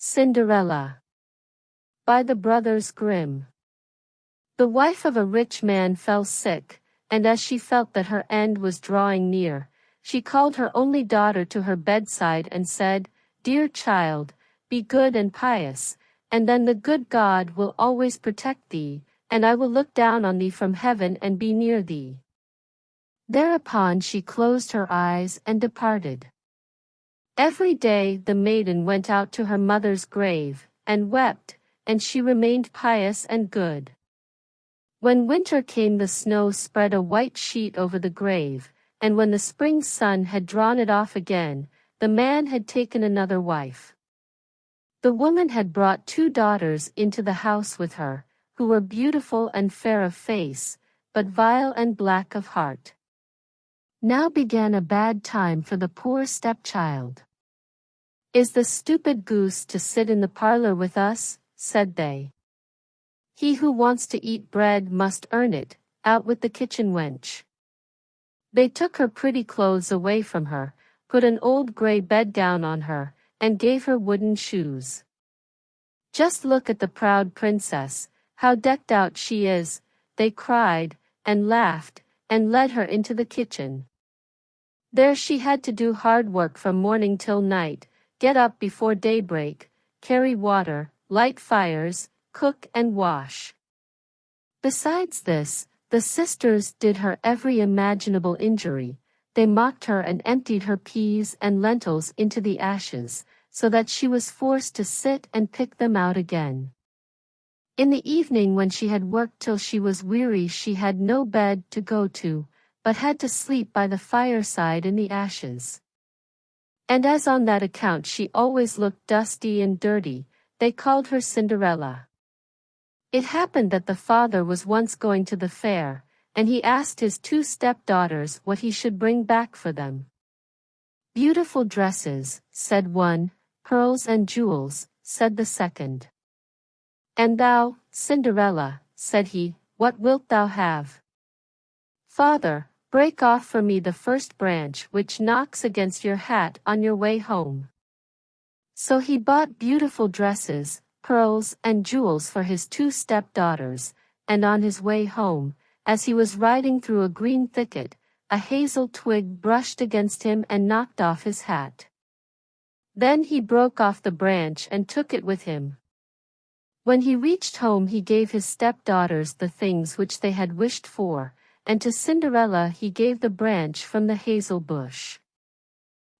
Cinderella. By the Brothers Grimm. The wife of a rich man fell sick, and as she felt that her end was drawing near, she called her only daughter to her bedside and said, "Dear child, be good and pious, and then the good God will always protect thee, and I will look down on thee from heaven and be near thee." Thereupon she closed her eyes and departed. Every day the maiden went out to her mother's grave, and wept, and she remained pious and good. When winter came, the snow spread a white sheet over the grave, and when the spring sun had drawn it off again, the man had taken another wife. The woman had brought 2 daughters into the house with her, who were beautiful and fair of face, but vile and black of heart. Now began a bad time for the poor stepchild. "Is the stupid goose to sit in the parlor with us?" said they. "He who wants to eat bread must earn it, out with the kitchen wench." They took her pretty clothes away from her, put an old gray bed down on her, and gave her wooden shoes. "Just look at the proud princess, how decked out she is," they cried, and laughed, and led her into the kitchen. There she had to do hard work from morning till night, get up before daybreak, carry water, light fires, cook and wash. Besides this, the sisters did her every imaginable injury. They mocked her and emptied her peas and lentils into the ashes, so that she was forced to sit and pick them out again. In the evening, when she had worked till she was weary, she had no bed to go to, but had to sleep by the fireside in the ashes. And as on that account she always looked dusty and dirty, they called her Cinderella. It happened that the father was once going to the fair, and he asked his 2 stepdaughters what he should bring back for them. "Beautiful dresses," said one, "pearls and jewels," said the second. "And thou, Cinderella," said he, "what wilt thou have?" "Father, break off for me the first branch which knocks against your hat on your way home." So he bought beautiful dresses, pearls, and jewels for his 2 stepdaughters, and on his way home, as he was riding through a green thicket, a hazel twig brushed against him and knocked off his hat. Then he broke off the branch and took it with him. When he reached home, he gave his stepdaughters the things which they had wished for, and to Cinderella he gave the branch from the hazel bush.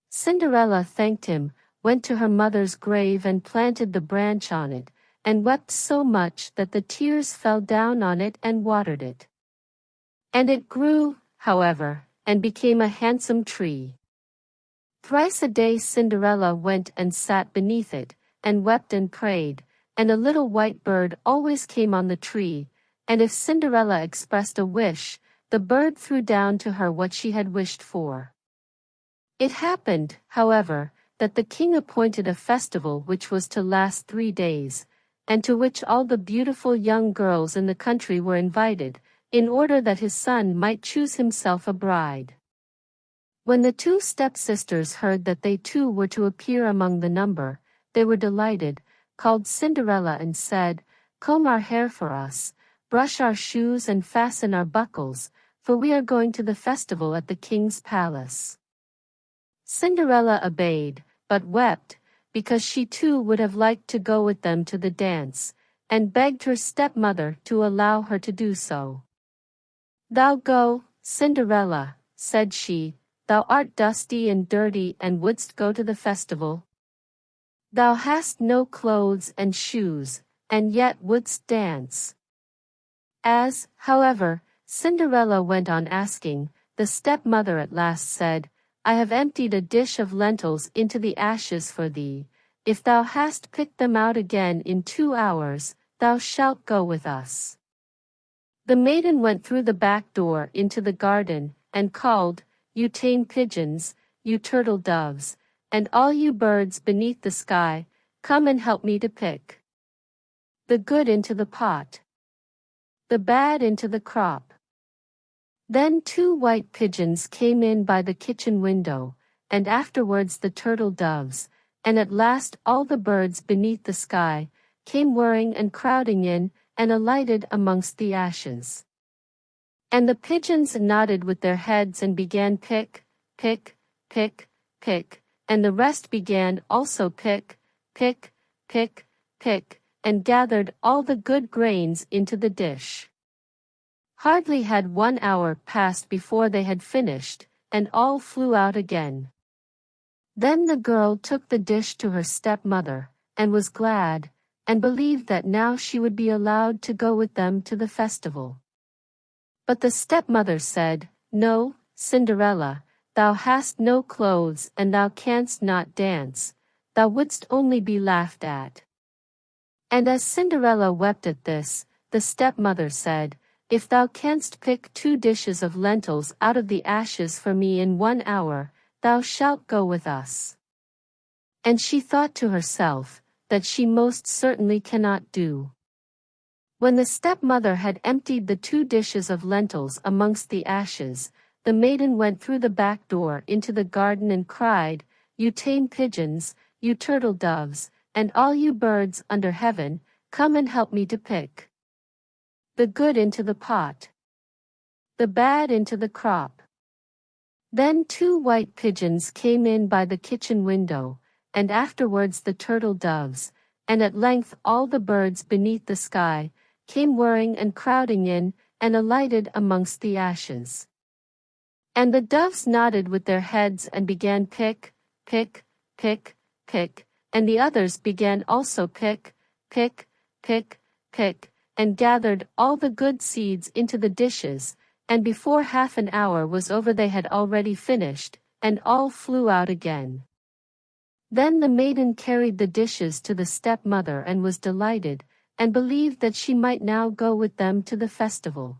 Cinderella thanked him, went to her mother's grave and planted the branch on it, and wept so much that the tears fell down on it and watered it. And it grew, however, and became a handsome tree. Thrice a day Cinderella went and sat beneath it, and wept and prayed, and a little white bird always came on the tree, and if Cinderella expressed a wish, the bird threw down to her what she had wished for. It happened, however, that the king appointed a festival which was to last 3 days, and to which all the beautiful young girls in the country were invited, in order that his son might choose himself a bride. When the 2 stepsisters heard that they too were to appear among the number, they were delighted, called Cinderella and said, "Comb our hair for us, brush our shoes and fasten our buckles, for we are going to the festival at the king's palace." Cinderella obeyed, but wept, because she too would have liked to go with them to the dance, and begged her stepmother to allow her to do so. "Thou go, Cinderella," said she, "thou art dusty and dirty and wouldst go to the festival. Thou hast no clothes and shoes, and yet wouldst dance." As, however, Cinderella went on asking, the stepmother at last said, "I have emptied a dish of lentils into the ashes for thee. If thou hast picked them out again in 2 hours, thou shalt go with us." The maiden went through the back door into the garden, and called, "You tame pigeons, you turtle doves, and all you birds beneath the sky, come and help me to pick the good into the pot, the bad into the crop." Then 2 white pigeons came in by the kitchen window, and afterwards the turtle doves, and at last all the birds beneath the sky came whirring and crowding in, and alighted amongst the ashes. And the pigeons nodded with their heads and began pick, pick, pick, pick, and the rest began also pick, pick, pick, pick, and gathered all the good grains into the dish. Hardly had 1 hour passed before they had finished, and all flew out again. Then the girl took the dish to her stepmother, and was glad, and believed that now she would be allowed to go with them to the festival. But the stepmother said, "No, Cinderella, thou hast no clothes and thou canst not dance, thou wouldst only be laughed at." And as Cinderella wept at this, the stepmother said, "If thou canst pick 2 dishes of lentils out of the ashes for me in 1 hour, thou shalt go with us." And she thought to herself, that she most certainly cannot do. When the stepmother had emptied the 2 dishes of lentils amongst the ashes, the maiden went through the back door into the garden and cried, "You tame pigeons, you turtle doves, and all you birds under heaven, come and help me to pick the good into the pot, the bad into the crop." Then 2 white pigeons came in by the kitchen window, and afterwards the turtle doves, and at length all the birds beneath the sky, came whirring and crowding in, and alighted amongst the ashes. And the doves nodded with their heads and began pick, pick, pick, pick, and the others began also pick, pick, pick, pick, and gathered all the good seeds into the dishes, and before half an hour was over they had already finished, and all flew out again. Then the maiden carried the dishes to the stepmother and was delighted, and believed that she might now go with them to the festival.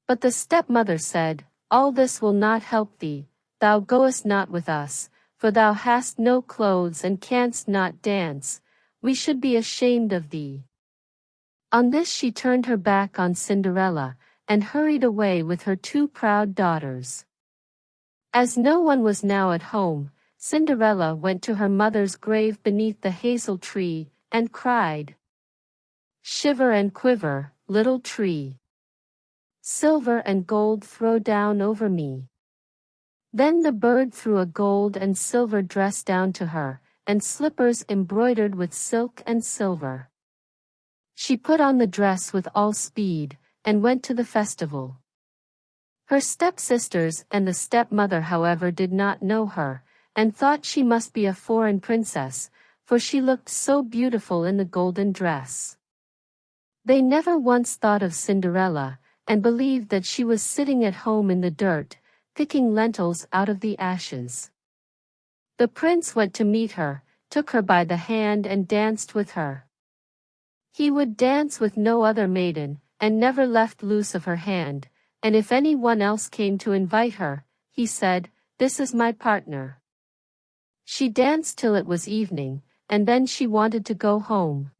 But the stepmother said, "All this will not help thee, thou goest not with us, for thou hast no clothes and canst not dance, we should be ashamed of thee." On this she turned her back on Cinderella, and hurried away with her 2 proud daughters. As no one was now at home, Cinderella went to her mother's grave beneath the hazel tree, and cried, "Shiver and quiver, little tree. Silver and gold throw down over me." Then the bird threw a gold and silver dress down to her, and slippers embroidered with silk and silver. She put on the dress with all speed, and went to the festival. Her stepsisters and the stepmother however did not know her, and thought she must be a foreign princess, for she looked so beautiful in the golden dress. They never once thought of Cinderella, and believed that she was sitting at home in the dirt, picking lentils out of the ashes. The prince went to meet her, took her by the hand and danced with her. He would dance with no other maiden, and never left loose of her hand, and if any one else came to invite her, he said, "This is my partner." She danced till it was evening, and then she wanted to go home.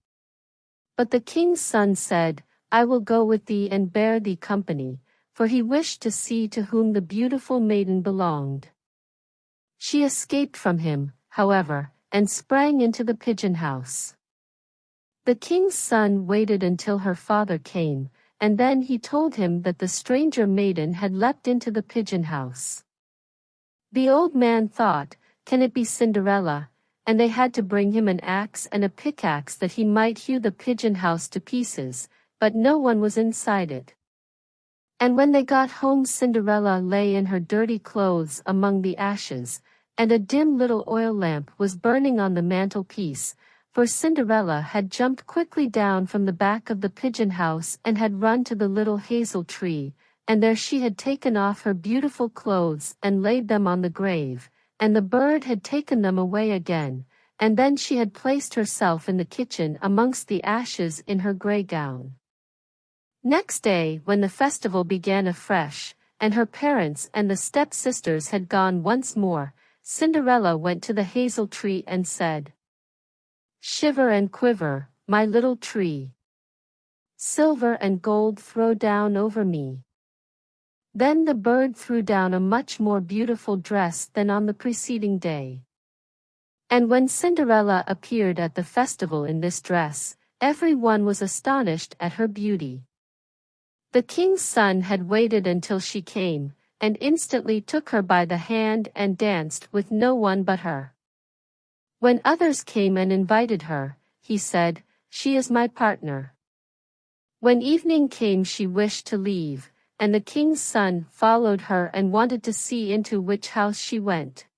But the king's son said, "I will go with thee and bear thee company," for he wished to see to whom the beautiful maiden belonged. She escaped from him, however, and sprang into the pigeon house. The king's son waited until her father came, and then he told him that the stranger maiden had leapt into the pigeon house. The old man thought, "Can it be Cinderella?" And they had to bring him an axe and a pickaxe that he might hew the pigeon house to pieces, but no one was inside it. And when they got home Cinderella lay in her dirty clothes among the ashes, and a dim little oil lamp was burning on the mantelpiece, for Cinderella had jumped quickly down from the back of the pigeon house and had run to the little hazel tree, and there she had taken off her beautiful clothes and laid them on the grave, and the bird had taken them away again, and then she had placed herself in the kitchen amongst the ashes in her grey gown. Next day, when the festival began afresh, and her parents and the step-sisters had gone once more, Cinderella went to the hazel tree and said, "Shiver and quiver, my little tree. Silver and gold throw down over me." Then the bird threw down a much more beautiful dress than on the preceding day. And when Cinderella appeared at the festival in this dress, everyone was astonished at her beauty. The king's son had waited until she came, and instantly took her by the hand and danced with no one but her. When others came and invited her, he said, "She is my partner." When evening came she wished to leave, and the king's son followed her and wanted to see into which house she went.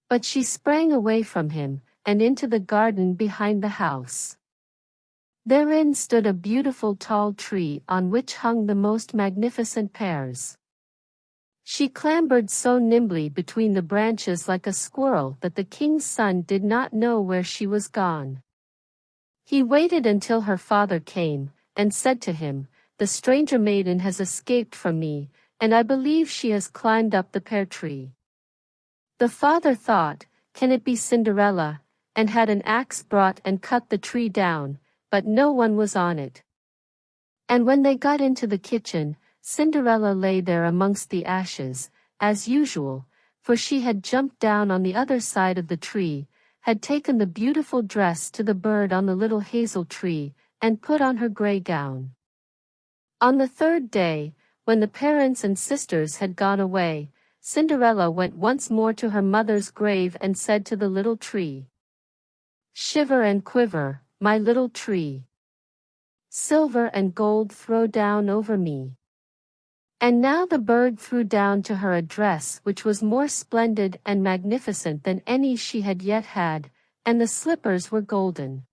But she sprang away from him, and into the garden behind the house. Therein stood a beautiful tall tree on which hung the most magnificent pears. She clambered so nimbly between the branches like a squirrel that the king's son did not know where she was gone. He waited until her father came, and said to him, "The stranger maiden has escaped from me, and I believe she has climbed up the pear tree." The father thought, "Can it be Cinderella?" and had an axe brought and cut the tree down, but no one was on it. And when they got into the kitchen, Cinderella lay there amongst the ashes, as usual, for she had jumped down on the other side of the tree, had taken the beautiful dress to the bird on the little hazel tree, and put on her grey gown. On the third day, when the parents and sisters had gone away, Cinderella went once more to her mother's grave and said to the little tree, "Shiver and quiver, my little tree. Silver and gold throw down over me." And now the bird threw down to her a dress which was more splendid and magnificent than any she had yet had, and the slippers were golden.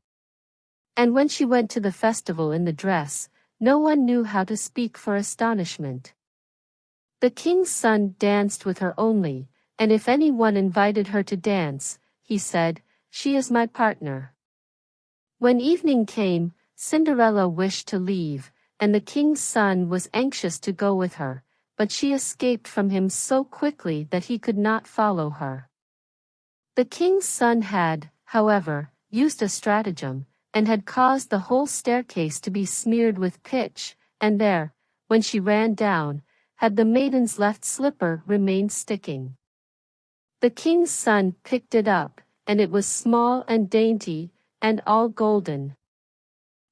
And when she went to the festival in the dress, no one knew how to speak for astonishment. The king's son danced with her only, and if any one invited her to dance, he said, "She is my partner." When evening came, Cinderella wished to leave, and the king's son was anxious to go with her, but she escaped from him so quickly that he could not follow her. The king's son had, however, used a stratagem, and had caused the whole staircase to be smeared with pitch, and there, when she ran down, had the maiden's left slipper remained sticking. The king's son picked it up, and it was small and dainty, and all golden.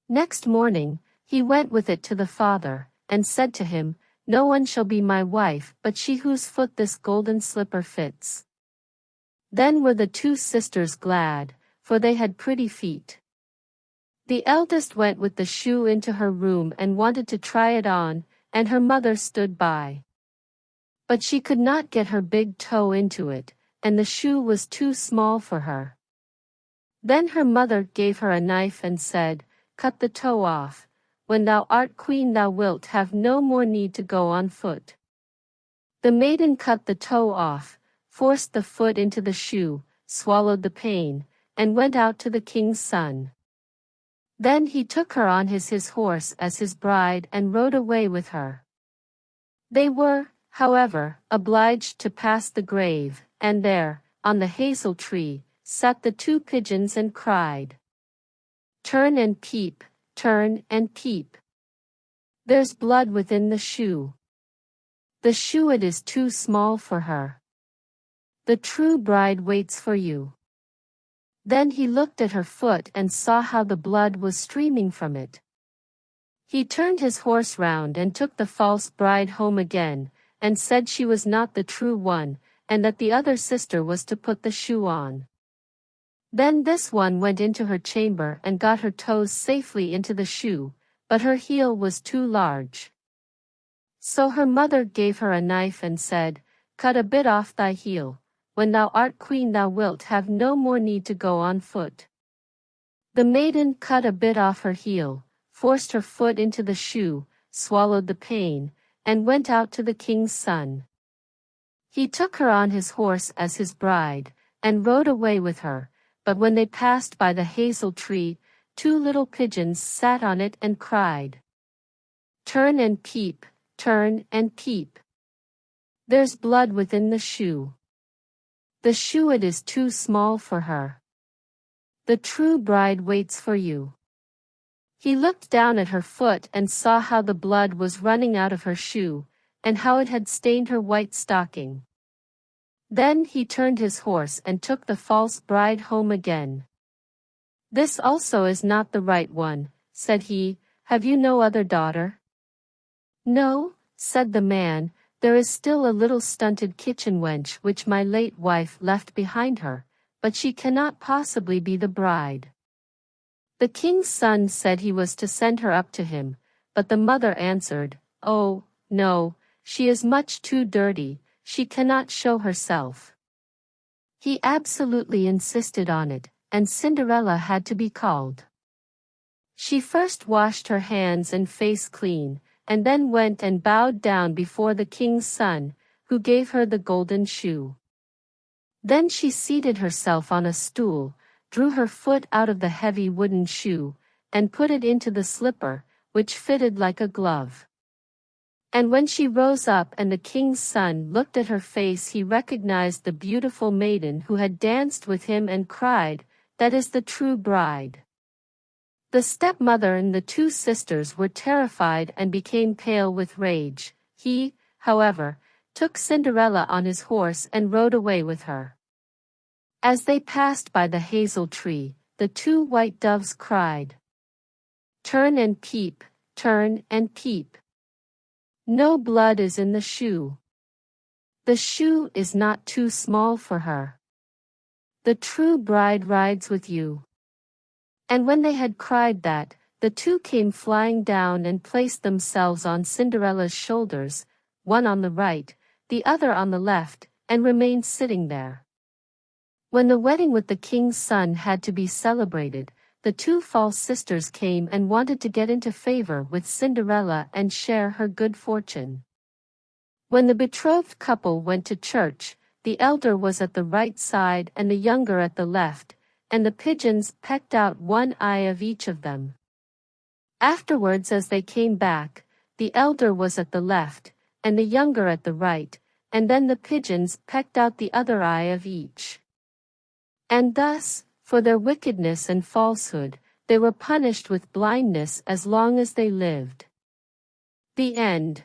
Next morning, he went with it to the father, and said to him, "No one shall be my wife but she whose foot this golden slipper fits." Then were the two sisters glad, for they had pretty feet. The eldest went with the shoe into her room and wanted to try it on, and her mother stood by. But she could not get her big toe into it, and the shoe was too small for her. Then her mother gave her a knife and said, "Cut the toe off. When thou art queen thou wilt have no more need to go on foot." The maiden cut the toe off, forced the foot into the shoe, swallowed the pain, and went out to the king's son. Then he took her on his horse as his bride and rode away with her. They were, however, obliged to pass the grave, and there, on the hazel tree, sat the two pigeons and cried, "Turn and peep, turn and peep. There's blood within the shoe. The shoe it is too small for her. The true bride waits for you." Then he looked at her foot and saw how the blood was streaming from it. He turned his horse round and took the false bride home again, and said she was not the true one, and that the other sister was to put the shoe on. Then this one went into her chamber and got her toes safely into the shoe, but her heel was too large. So her mother gave her a knife and said, "Cut a bit off thy heel. When thou art queen thou wilt have no more need to go on foot." The maiden cut a bit off her heel, forced her foot into the shoe, swallowed the pain, and went out to the king's son. He took her on his horse as his bride, and rode away with her, but when they passed by the hazel tree, two little pigeons sat on it and cried, "Turn and peep, turn and peep. There's blood within the shoe. The shoe it is too small for her. The true bride waits for you." He looked down at her foot and saw how the blood was running out of her shoe, and how it had stained her white stocking. Then he turned his horse and took the false bride home again. "This also is not the right one," said he. "Have you no other daughter?" "No," said the man, "there is still a little stunted kitchen wench which my late wife left behind her, but she cannot possibly be the bride." The king's son said he was to send her up to him, but the mother answered, "Oh, no, she is much too dirty, she cannot show herself." He absolutely insisted on it, and Cinderella had to be called. She first washed her hands and face clean, and then went and bowed down before the king's son, who gave her the golden shoe. Then she seated herself on a stool, drew her foot out of the heavy wooden shoe, and put it into the slipper, which fitted like a glove. And when she rose up and the king's son looked at her face, he recognized the beautiful maiden who had danced with him and cried, "That is the true bride." The stepmother and the two sisters were terrified and became pale with rage. He, however, took Cinderella on his horse and rode away with her. As they passed by the hazel tree, the two white doves cried, "Turn and peep, turn and peep. No blood is in the shoe. The shoe is not too small for her. The true bride rides with you." And when they had cried that, the two came flying down and placed themselves on Cinderella's shoulders, one on the right, the other on the left, and remained sitting there. When the wedding with the king's son had to be celebrated, the two false sisters came and wanted to get into favor with Cinderella and share her good fortune. When the betrothed couple went to church, the elder was at the right side and the younger at the left, and the pigeons pecked out one eye of each of them. Afterwards, as they came back, the elder was at the left, and the younger at the right, and then the pigeons pecked out the other eye of each. And thus, for their wickedness and falsehood, they were punished with blindness as long as they lived. The end.